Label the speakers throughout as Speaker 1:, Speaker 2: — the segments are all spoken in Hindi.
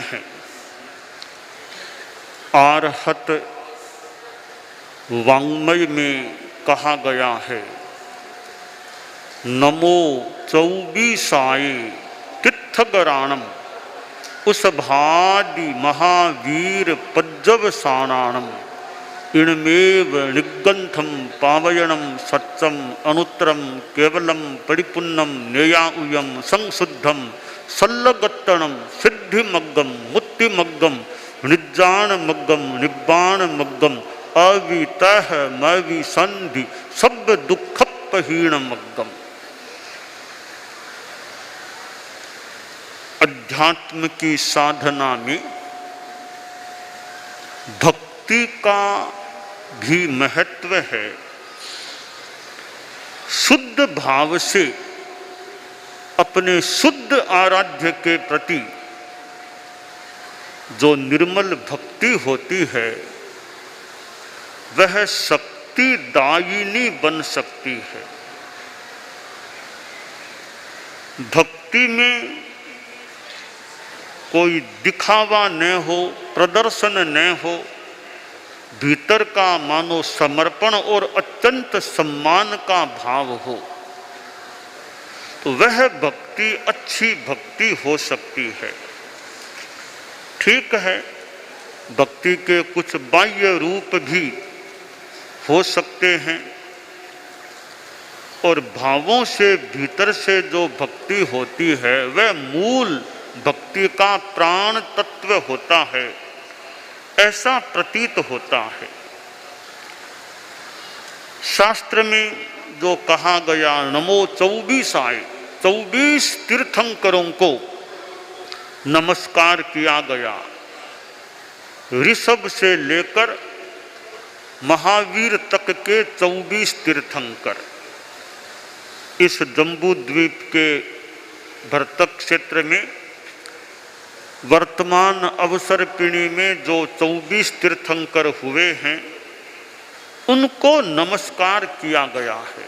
Speaker 1: हैं। आरहत वाङ्मय में कहा गया है, नमो चौबीसाय तित्थगराणम उस भादि महावीर पज्जवसाणाणम इणमेव निगंथम पावयणम सत्यम अनुत्तरम केवलम परिपुन्नम नेयाउयम संशुद्धम सल्लगत्तणम सिद्धिमग्गम मुक्तिमग्गम निज्जानमग्गम निब्बाणमग्गम अवितः मविसन्धि सब दुःखपहीणमग्गम। अध्यात्म की साधना में भक्ति का भी महत्व है। शुद्ध भाव से अपने शुद्ध आराध्य के प्रति जो निर्मल भक्ति होती है वह शक्तिदायिनी बन सकती है। भक्ति में कोई दिखावा न हो, प्रदर्शन न हो, भीतर का मानो समर्पण और अत्यंत सम्मान का भाव हो, तो वह भक्ति अच्छी भक्ति हो सकती है। ठीक है, भक्ति के कुछ बाह्य रूप भी हो सकते हैं और भावों से भीतर से जो भक्ति होती है वह मूल भक्ति का प्राण तत्व होता है, ऐसा प्रतीत होता है। शास्त्र में जो कहा गया, नमो 24 24 तीर्थंकरों को नमस्कार किया गया। ऋषभ से लेकर महावीर तक के 24 तीर्थंकर इस जम्बू द्वीप के भरतक क्षेत्र में वर्तमान अवसर पीढ़ी में जो 24 तीर्थंकर हुए हैं उनको नमस्कार किया गया है,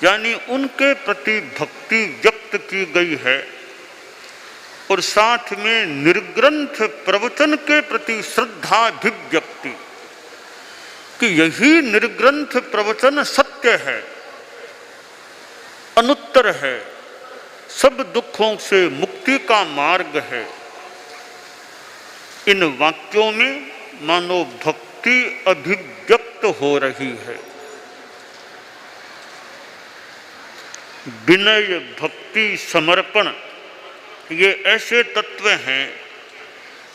Speaker 1: यानी उनके प्रति भक्ति व्यक्त की गई है और साथ में निर्ग्रंथ प्रवचन के प्रति श्रद्धाभिव्यक्ति कि यही निर्ग्रंथ प्रवचन सत्य है, अनुत्तर है, सब दुखों से मुक्ति का मार्ग है। इन वाक्यों में मानो भक्ति अभिव्यक्त हो रही है। विनय, भक्ति, समर्पण ये ऐसे तत्व हैं,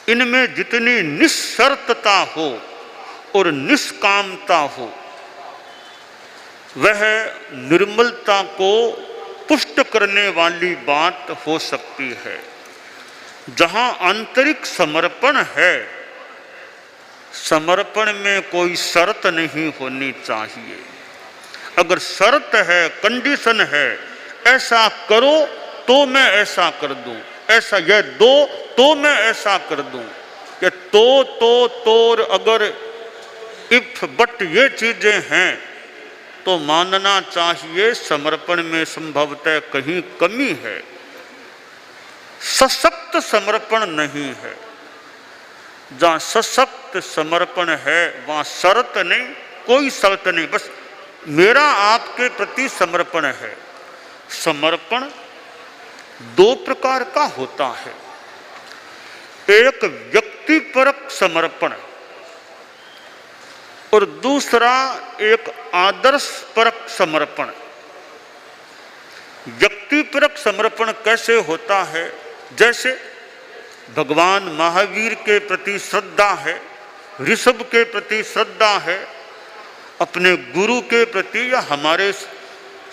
Speaker 1: इनमें जितनी निस्शर्तता हो और निष्कामता हो वह निर्मलता को पुष्ट करने वाली बात हो सकती है। जहां आंतरिक समर्पण है, समर्पण में कोई शर्त नहीं होनी चाहिए। अगर शर्त है, कंडीशन है, ऐसा करो तो मैं ऐसा कर दूं, ऐसा यह दो तो मैं ऐसा कर दूं, कि तो अगर इफ बट ये चीजें हैं तो मानना चाहिए समर्पण में संभवतः कहीं कमी है, सशक्त समर्पण नहीं है। जहाँ सशक्त समर्पण है वहाँ शर्त नहीं, कोई शर्त नहीं, बस मेरा आपके प्रति समर्पण है। समर्पण दो प्रकार का होता है, एक व्यक्तिपरक समर्पण और दूसरा एक आदर्शपरक समर्पण। व्यक्तिपरक समर्पण कैसे होता है? जैसे भगवान महावीर के प्रति श्रद्धा है, ऋषभ के प्रति श्रद्धा है, अपने गुरु के प्रति या हमारे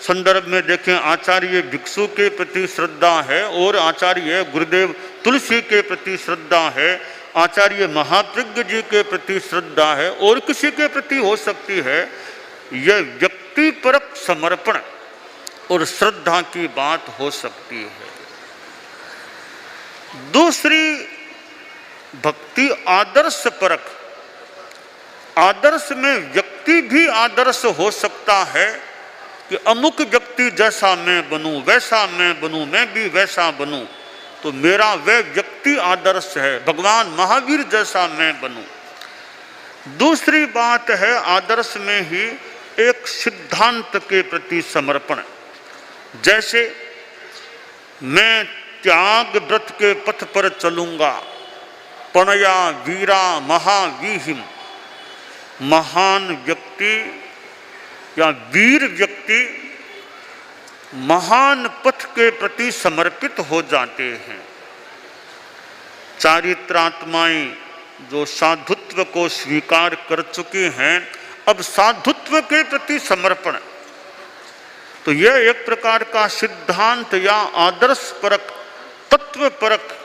Speaker 1: संदर्भ में देखें आचार्य भिक्षु के प्रति श्रद्धा है और आचार्य गुरुदेव तुलसी के प्रति श्रद्धा है, आचार्य महाप्रज्ञ जी के प्रति श्रद्धा है और किसी के प्रति हो सकती है। यह व्यक्तिपरक समर्पण और श्रद्धा की बात हो सकती है। दूसरी भक्ति आदर्शपरक। आदर्श में व्यक्ति भी आदर्श हो सकता है कि अमुक व्यक्ति जैसा मैं बनूं, वैसा मैं बनूं, मैं भी वैसा बनूं, तो मेरा वह व्यक्ति व्यक्ति आदर्श है, भगवान महावीर जैसा मैं बनूं। दूसरी बात है आदर्श में ही एक सिद्धांत के प्रति समर्पण। जैसे मैं त्याग व्रत के पथ पर चलूंगा, पणया वीरा महावीहिम, महान व्यक्ति या वीर व्यक्ति महान पथ के प्रति समर्पित हो जाते हैं। चारित्रात्माएं जो साधुत्व को स्वीकार कर चुके हैं, अब साधुत्व के प्रति समर्पण, तो यह एक प्रकार का सिद्धांत या आदर्श परक, तत्व परक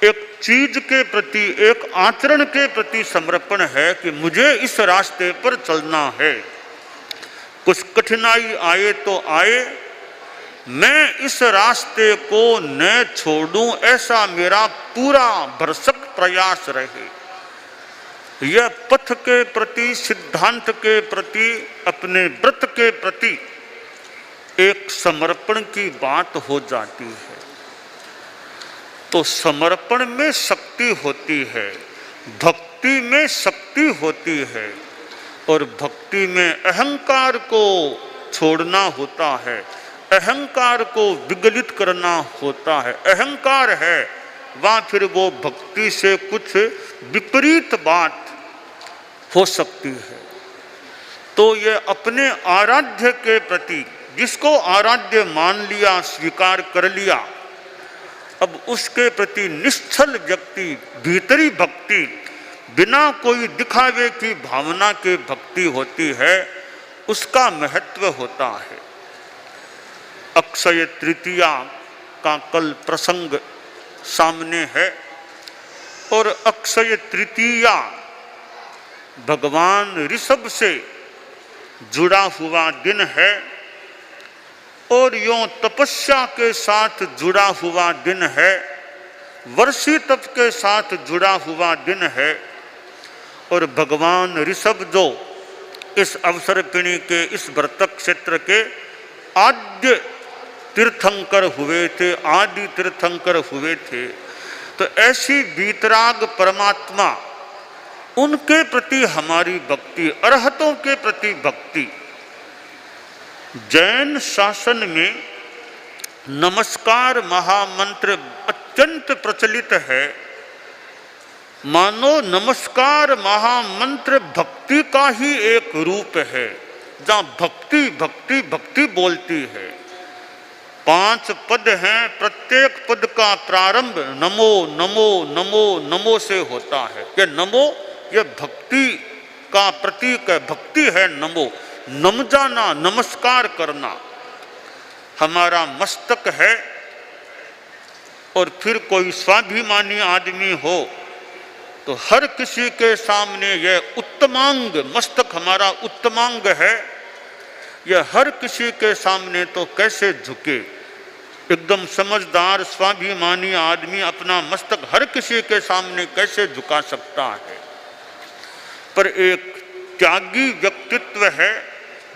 Speaker 1: एक चीज के प्रति, एक आचरण के प्रति समर्पण है कि मुझे इस रास्ते पर चलना है। कुछ कठिनाई आए तो आए, मैं इस रास्ते को न छोड़ूं, ऐसा मेरा पूरा भरसक प्रयास रहे। यह पथ के प्रति, सिद्धांत के प्रति, अपने व्रत के प्रति एक समर्पण की बात हो जाती है। तो समर्पण में शक्ति होती है, भक्ति में शक्ति होती है, और भक्ति में अहंकार को छोड़ना होता है, अहंकार को विगलित करना होता है। अहंकार है वहाँ फिर वो भक्ति से कुछ विपरीत बात हो सकती है। तो ये अपने आराध्य के प्रति, जिसको आराध्य मान लिया, स्वीकार कर लिया, अब उसके प्रति निश्चल व्यक्ति, भीतरी भक्ति, बिना कोई दिखावे की भावना के भक्ति होती है, उसका महत्व होता है। अक्षय तृतीया का कल प्रसंग सामने है, और अक्षय तृतीया भगवान ऋषभ से जुड़ा हुआ दिन है, और यों तपस्या के साथ जुड़ा हुआ दिन है, वर्षी तप के साथ जुड़ा हुआ दिन है। और भगवान ऋषभ जो इस अवसरपिणी के, इस व्रत क्षेत्र के आद्य तीर्थंकर हुए थे, आदि तीर्थंकर हुए थे, तो ऐसी वीतराग परमात्मा, उनके प्रति हमारी भक्ति, अरहतों के प्रति भक्ति। जैन शासन में नमस्कार महामंत्र अत्यंत प्रचलित है। मानो नमस्कार महामंत्र भक्ति का ही एक रूप है, जहाँ भक्ति भक्ति भक्ति बोलती है। 5 पद हैं, प्रत्येक पद का प्रारंभ नमो नमो नमो नमो से होता है। ये नमो, ये भक्ति का प्रतीक है, भक्ति है नमो। नम जाना, नमस्कार करना हमारा मस्तक है। और फिर कोई स्वाभिमानी आदमी हो तो हर किसी के सामने यह उत्तमांग, मस्तक हमारा उत्तमांग है, यह हर किसी के सामने तो कैसे झुके। एकदम समझदार स्वाभिमानी आदमी अपना मस्तक हर किसी के सामने कैसे झुका सकता है। पर एक त्यागी व्यक्तित्व है,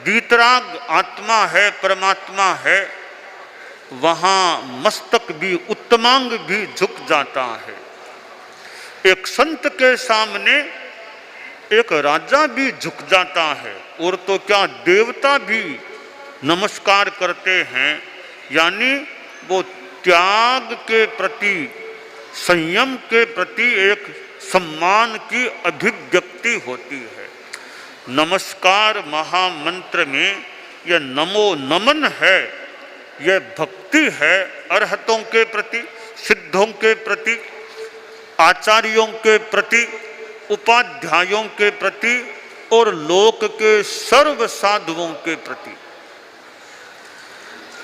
Speaker 1: वीतराग आत्मा है, परमात्मा है, वहाँ मस्तक भी, उत्तमांग भी झुक जाता है। एक संत के सामने एक राजा भी झुक जाता है, और तो क्या देवता भी नमस्कार करते हैं। यानी वो त्याग के प्रति, संयम के प्रति एक सम्मान की अभिव्यक्ति होती है। नमस्कार महामंत्र में यह नमो नमन है, यह भक्ति है अरहतों के प्रति, सिद्धों के प्रति, आचार्यों के प्रति, उपाध्यायों के प्रति, और लोक के सर्व साधुओं के प्रति।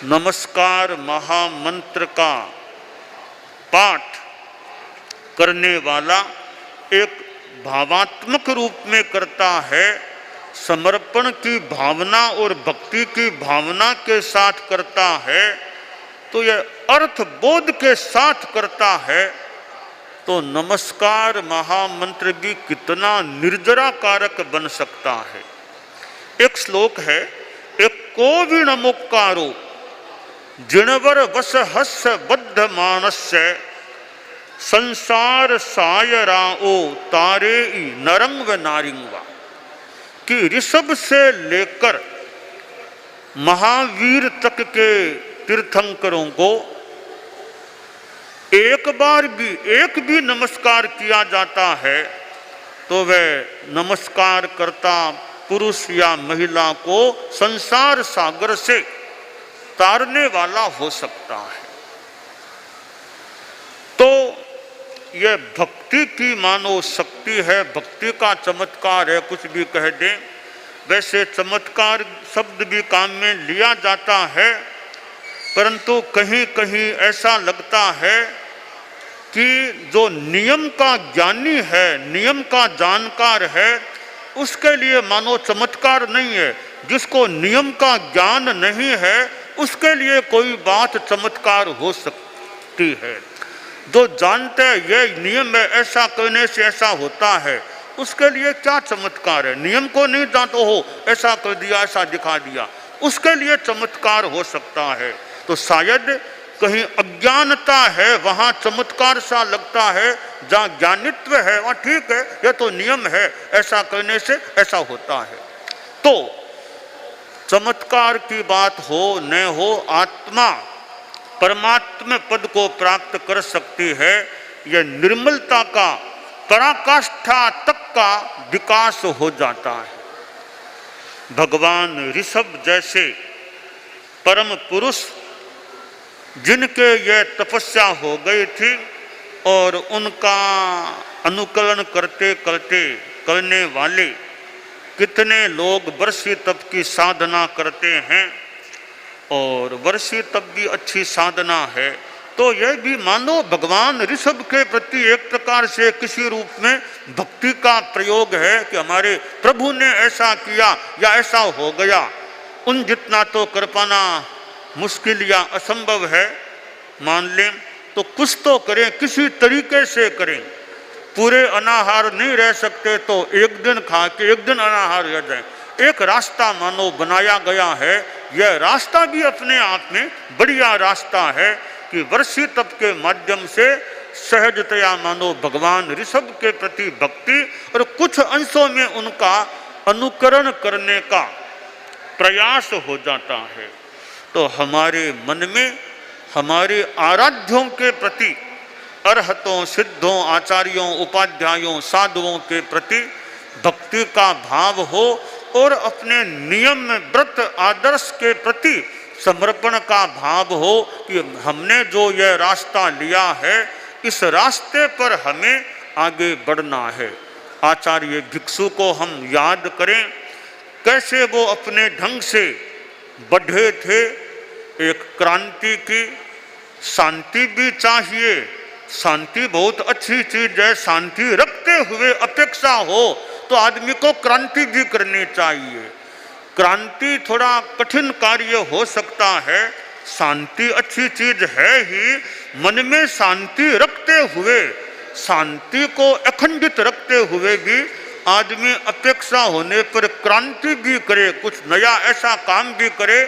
Speaker 1: नमस्कार महामंत्र का पाठ करने वाला एक भावात्मक रूप में करता है, समर्पण की भावना और भक्ति की भावना के साथ करता है, तो यह अर्थ बोध के साथ करता है। तो नमस्कार महामंत्र भी कितना निर्जरा कारक बन सकता है। एक श्लोक है, एक को नमोकारो जिणवर वस हस्य बद्ध मानस्य संसार सायराओ तारे नरंग व नारिंगवा, कि ऋषभ से लेकर महावीर तक के तीर्थंकरों को एक भी नमस्कार किया जाता है तो वह नमस्कार करता पुरुष या महिला को संसार सागर से तारने वाला हो सकता है। तो यह भक्ति की मानो शक्ति है, भक्ति का चमत्कार है, कुछ भी कह दें। वैसे चमत्कार शब्द भी काम में लिया जाता है, परंतु कहीं कहीं ऐसा लगता है कि जो नियम का ज्ञानी है, नियम का जानकार है, उसके लिए मानो चमत्कार नहीं है। जिसको नियम का ज्ञान नहीं है उसके लिए कोई बात चमत्कार हो सकती है। जो जानते हैं ये नियम है, ऐसा करने से ऐसा होता है, उसके लिए क्या चमत्कार है। नियम को नहीं जानते हो, ऐसा कर दिया, ऐसा दिखा दिया, उसके लिए चमत्कार हो सकता है। तो शायद कहीं अज्ञानता है, वहाँ चमत्कार सा लगता है। जहाँ ज्ञानित्व है वहाँ ठीक है, यह तो नियम है, ऐसा करने से ऐसा होता है। तो चमत्कार की बात हो न हो, आत्मा परमात्मा पद को प्राप्त कर सकती है। यह निर्मलता का पराकाष्ठा तक का विकास हो जाता है। भगवान ऋषभ जैसे परम पुरुष जिनके यह तपस्या हो गई थी और उनका अनुकरण करते करते करने वाले कितने लोग वर्षी तप की साधना करते हैं, और वर्षी तप भी अच्छी साधना है। तो यह भी मानो भगवान ऋषभ के प्रति एक प्रकार से किसी रूप में भक्ति का प्रयोग है कि हमारे प्रभु ने ऐसा किया या ऐसा हो गया। उन जितना तो कर पाना मुश्किल या असंभव है, मान लें तो कुछ तो करें, किसी तरीके से करें। पूरे अनाहार नहीं रह सकते तो एक दिन खा के एक दिन अनाहार रह जाए। एक रास्ता मानो बनाया गया है। यह रास्ता भी अपने आप में बढ़िया रास्ता है कि वर्षी तप के माध्यम से सहजतया मानो भगवान ऋषभ के प्रति भक्ति और कुछ अंशों में उनका अनुकरण करने का प्रयास हो जाता है। तो हमारे मन में हमारे आराध्यों के प्रति, अरहतों, सिद्धों, आचार्यों, उपाध्यायों, साधुओं के प्रति भक्ति का भाव हो और अपने नियम व्रत आदर्श के प्रति समर्पण का भाव हो कि हमने जो यह रास्ता लिया है, इस रास्ते पर हमें आगे बढ़ना है। आचार्य भिक्षु को हम याद करें, कैसे वो अपने ढंग से बढ़े थे। एक क्रांति की, शांति भी चाहिए, शांति बहुत अच्छी चीज है। शांति रखते हुए अपेक्षा हो तो आदमी को क्रांति भी करनी चाहिए। क्रांति थोड़ा कठिन कार्य हो सकता है, शांति अच्छी चीज है ही। मन में शांति रखते हुए, शांति को अखंडित रखते हुए भी आदमी अपेक्षा होने पर क्रांति भी करे, कुछ नया ऐसा काम भी करे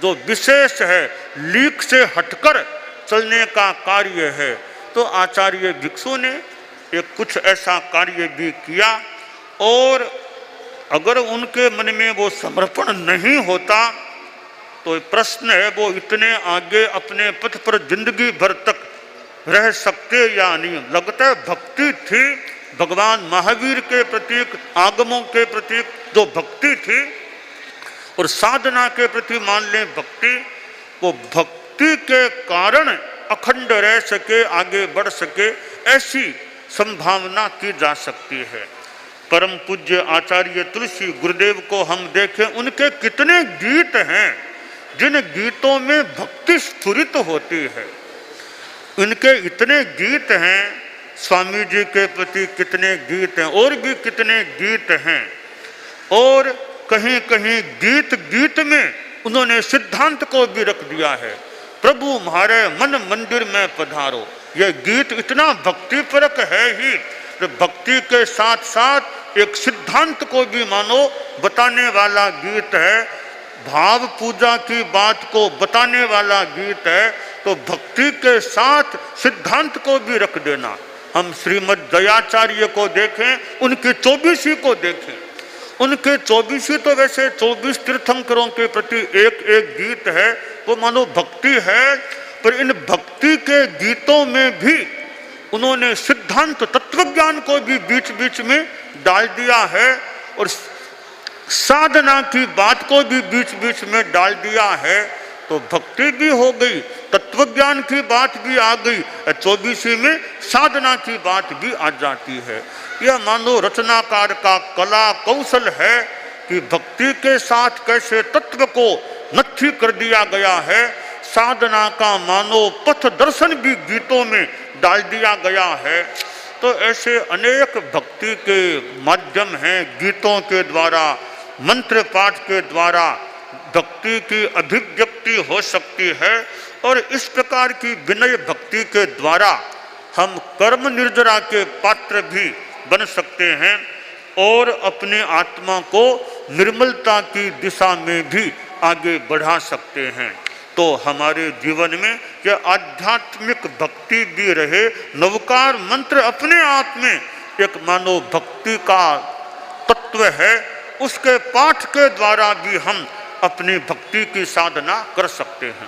Speaker 1: जो विशेष है, लीक से हटकर चलने का कार्य है। तो आचार्य भिक्षु ने एक कुछ ऐसा कार्य भी किया, और अगर उनके मन में वो समर्पण नहीं होता तो प्रश्न है वो इतने आगे अपने पथ पर जिंदगी भर तक रह सकते या नहीं। लगता है भक्ति थी, भगवान महावीर के प्रतीक, आगमों के प्रतीक जो भक्ति थी और साधना के प्रति मान लें भक्ति, वो भक्ति के कारण अखंड रह सके, आगे बढ़ सके, ऐसी संभावना की जा सकती है। परम पूज्य आचार्य तुलसी गुरुदेव को हम देखें, उनके कितने गीत हैं जिन गीतों में भक्ति स्फुरित होती है। उनके इतने गीत हैं, स्वामी जी के प्रति कितने गीत हैं, और भी कितने गीत हैं। और कहीं कहीं गीत गीत में उन्होंने सिद्धांत को भी रख दिया है, प्रभु म्हारे मन मंदिर में पधारो। यह गीत इतना भक्तिपरक है ही, तो भक्ति के साथ साथ एक सिद्धांत को भी मानो बताने वाला गीत है, भाव पूजा की बात को बताने वाला गीत है। तो भक्ति के साथ सिद्धांत को भी रख देना। हम श्रीमद् दयाचार्य को देखें, उनके 24 को देखें, उनके 24 तो वैसे 24 तीर्थंकरों के प्रति एक एक गीत है, वो मानो भक्ति है, पर इन भक्ति के गीतों में भी उन्होंने सिद्धांत तत्वज्ञान को भी बीच बीच में डाल दिया है और साधना की बात को भी बीच बीच में डाल दिया है। तो भक्ति भी हो गई, तत्वज्ञान की बात भी आ गई, 24 में साधना की बात भी आ जाती है। यह मानो रचनाकार का कला कौशल है कि भक्ति के साथ कैसे तत्व को नत्थी कर दिया गया है। साधना का मानो पथ दर्शन भी गीतों में डाल दिया गया है। तो ऐसे अनेक भक्ति के माध्यम हैं, गीतों के द्वारा, मंत्र पाठ के द्वारा भक्ति की अभिव्यक्ति हो सकती है। और इस प्रकार की विनय भक्ति के द्वारा हम कर्म निर्जरा के पात्र भी बन सकते हैं और अपने आत्मा को निर्मलता की दिशा में भी आगे बढ़ा सकते हैं। तो हमारे जीवन में यह आध्यात्मिक भक्ति भी रहे। नवकार मंत्र अपने आप में एक मानो भक्ति का तत्व है, उसके पाठ के द्वारा भी हम अपनी भक्ति की साधना कर सकते हैं।